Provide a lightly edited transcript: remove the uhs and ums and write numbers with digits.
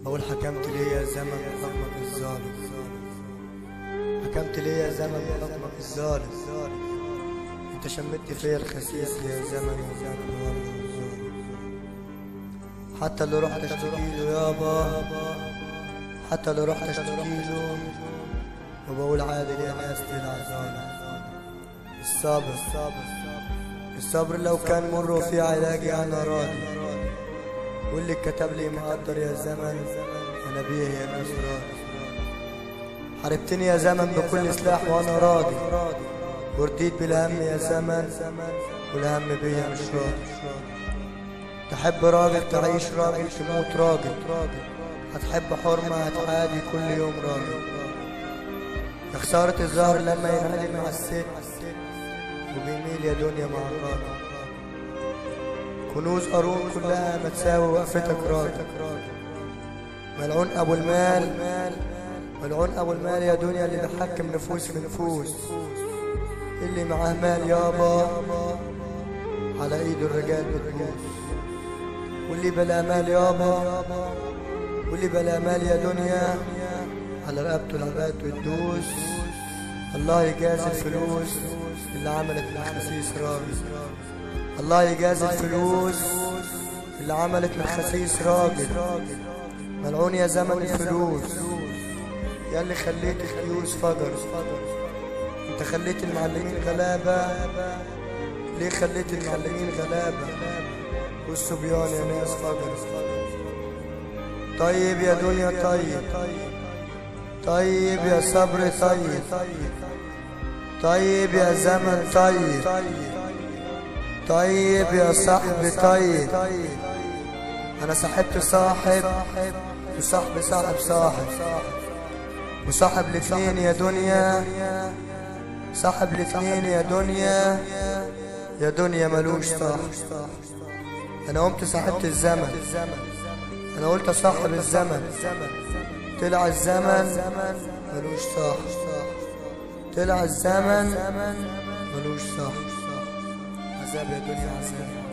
أقول حكمت لي يا زمن بحكمك الظالم، حكمت لي يا زمن بحكمك الظالم. انت شمت فيا الخسيس يا زمن حتى اللي رحت اشتكيله يابا، حتى اللي رحت اشتكيله وبقول عادل يا ناس طلع ظالم. الصبر لو كان مر وفي علاجي انا راضي، واللي كتب لي مقدر يا زمن انا بيه يا ناس راضي. حاربتني يا زمن بكل سلاح وانا راضي، ورديت بالهم يا زمن والهم بيا مش راضي. تحب راجل تعيش راجل، تموت راجل. هتحب حرمة هتعادي كل يوم راجل. يا خسارة الزهر لما ينعدل مع الست وبيميل يا دنيا مع الراجل. كنوز قارون كلها ما تساوي وقفتك راجل. ملعون ابو المال، ملعون ابو المال يا دنيا اللي بيحكم نفوس في نفوس. اللي معاه مال يابا على ايد الرجال بتبوس، واللي بلا مال يابا، واللي بلا مال يا دنيا على رقبته العباد بتدوس. الله يجازي الفلوس اللي عملت من خسيس راجل، الله يجازي الفلوس اللي عملت من خسيس راجل. ملعون يا زمن الفلوس يا اللي خليت الكيوس فجر. انت خليت المعلمين غلابة، ليه خليت المعلمين غلابة والصبيان يا ناس فجر. طيب يا دنيا طيب، طيب يا صبر طيب، طيب يا زمن طيب، طيب يا صاحبي طيب. انا صاحبت صاحب وصاحبي صاحب صاحب، وصاحب الاتنين يا دنيا، صاحب الاتنين يا دنيا، يا دنيا ملوش صاحب. انا قمت صاحبت الزمن، انا قلت صاحب الزمن، طلع الزمن ملوش صاحب، طلع الزمن ملوش صاحب. عذاب يا دنيا عذاب.